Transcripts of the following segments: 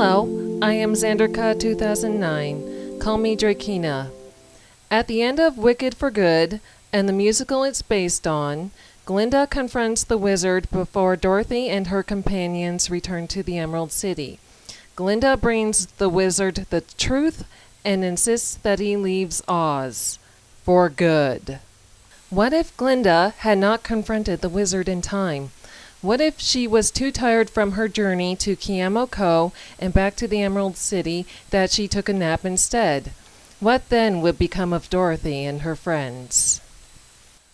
Hello, I am Xanderka 2009. Call me Drakina. At the end of Wicked for Good, and the musical it's based on, Glinda confronts the wizard before Dorothy and her companions return to the Emerald City. Glinda brings the wizard the truth and insists that he leaves Oz. For good. What if Glinda had not confronted the wizard in time? What if she was too tired from her journey to Kiamo Ko and back to the Emerald City that she took a nap instead? What then would become of Dorothy and her friends?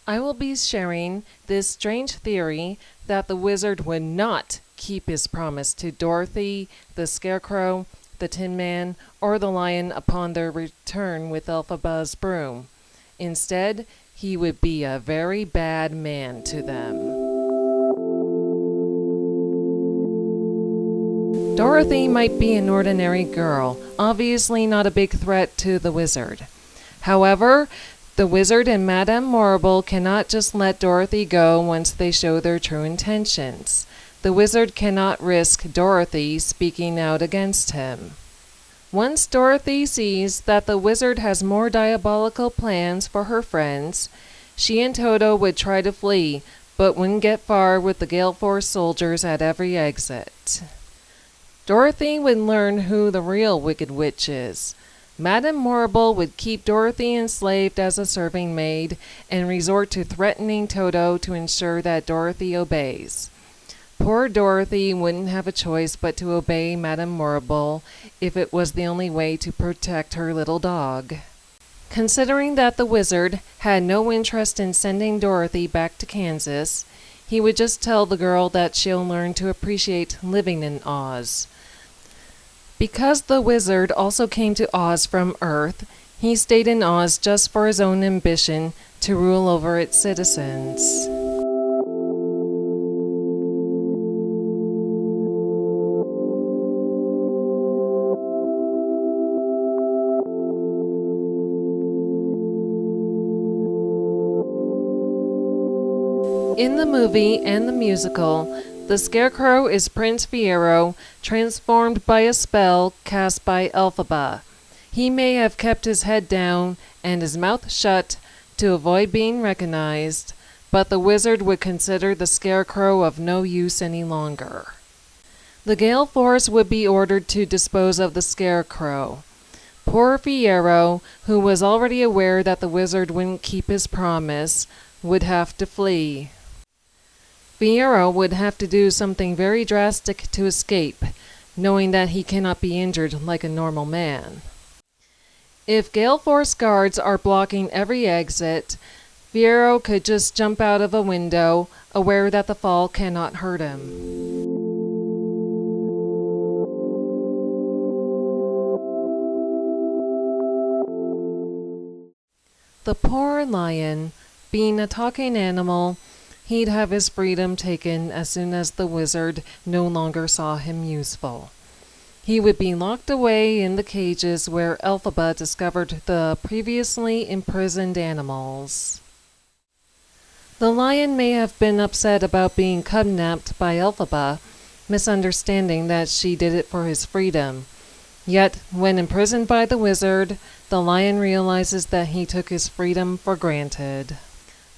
I will be sharing this strange theory that the wizard would not keep his promise to Dorothy, the Scarecrow, the Tin Man, or the Lion upon their return with Elphaba's broom. Instead, he would be a very bad man to them. Dorothy might be an ordinary girl, obviously not a big threat to the wizard. However, the Wizard and Madame Morrible cannot just let Dorothy go once they show their true intentions. The wizard cannot risk Dorothy speaking out against him. Once Dorothy sees that the wizard has more diabolical plans for her friends, she and Toto would try to flee, but wouldn't get far with the Gale Force soldiers at every exit. Dorothy would learn who the real Wicked Witch is. Madame Morrible would keep Dorothy enslaved as a serving maid and resort to threatening Toto to ensure that Dorothy obeys. Poor Dorothy wouldn't have a choice but to obey Madame Morrible if it was the only way to protect her little dog. Considering that the wizard had no interest in sending Dorothy back to Kansas, he would just tell the girl that she'll learn to appreciate living in Oz. Because the wizard also came to Oz from Earth, he stayed in Oz just for his own ambition to rule over its citizens. In the movie and the musical, the Scarecrow is Prince Fiero, transformed by a spell cast by Elphaba. He may have kept his head down and his mouth shut to avoid being recognized, but the wizard would consider the Scarecrow of no use any longer. The Gale Force would be ordered to dispose of the Scarecrow. Poor Fiero, who was already aware that the wizard wouldn't keep his promise, would have to flee. Fiero would have to do something very drastic to escape, knowing that he cannot be injured like a normal man. If Gale Force guards are blocking every exit, Fiero could just jump out of a window, aware that the fall cannot hurt him. The poor lion, being a talking animal, he'd have his freedom taken as soon as the wizard no longer saw him useful. He would be locked away in the cages where Elphaba discovered the previously imprisoned animals. The lion may have been upset about being kidnapped by Elphaba, misunderstanding that she did it for his freedom. Yet, when imprisoned by the wizard, the lion realizes that he took his freedom for granted.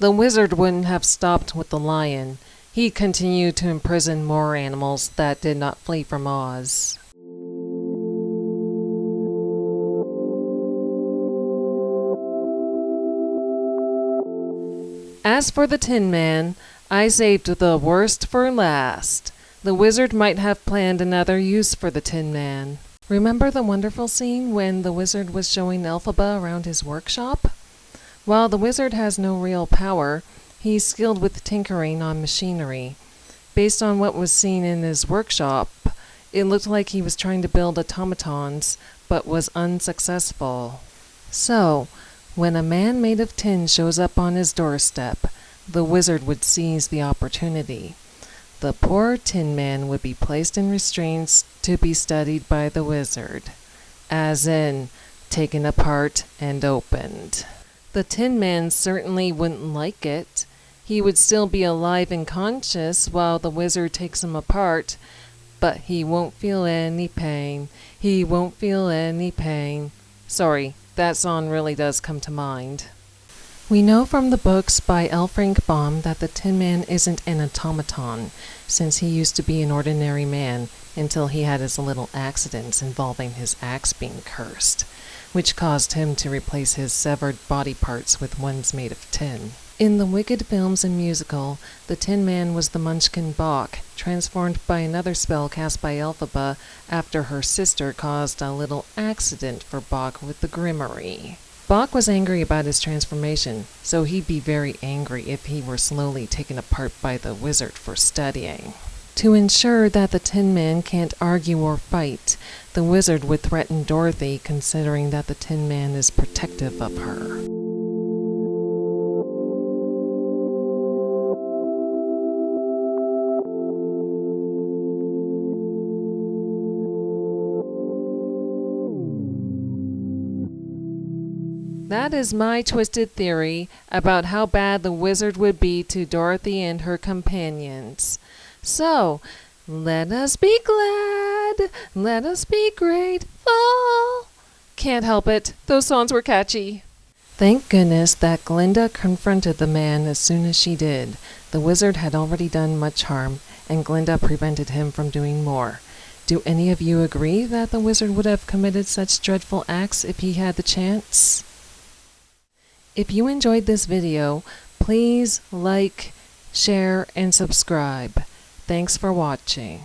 The wizard wouldn't have stopped with the lion. He continued to imprison more animals that did not flee from Oz. As for the Tin Man, I saved the worst for last. The wizard might have planned another use for the Tin Man. Remember the wonderful scene when the wizard was showing Elphaba around his workshop? While the wizard has no real power, he's skilled with tinkering on machinery. Based on what was seen in his workshop, it looked like he was trying to build automatons, but was unsuccessful. So, when a man made of tin shows up on his doorstep, the wizard would seize the opportunity. The poor Tin Man would be placed in restraints to be studied by the wizard, as in, taken apart and opened. The Tin Man certainly wouldn't like it. He would still be alive and conscious while the wizard takes him apart, but he won't feel any pain. He won't feel any pain. Sorry, that song really does come to mind. We know from the books by L. Frank Baum that the Tin Man isn't an automaton, since he used to be an ordinary man until he had his little accidents involving his axe being cursed, which caused him to replace his severed body parts with ones made of tin. In the Wicked films and musical, the Tin Man was the Munchkin Bok, transformed by another spell cast by Elphaba after her sister caused a little accident for Bok with the Grimoire. Bok was angry about his transformation, so he'd be very angry if he were slowly taken apart by the wizard for studying. To ensure that the Tin Man can't argue or fight, the wizard would threaten Dorothy, considering that the Tin Man is protective of her. That is my twisted theory about how bad the wizard would be to Dorothy and her companions. So, let us be glad, let us be grateful. Can't help it, those songs were catchy. Thank goodness that Glinda confronted the man as soon as she did. The wizard had already done much harm, and Glinda prevented him from doing more. Do any of you agree that the wizard would have committed such dreadful acts if he had the chance? If you enjoyed this video, please like, share, and subscribe. Thanks for watching.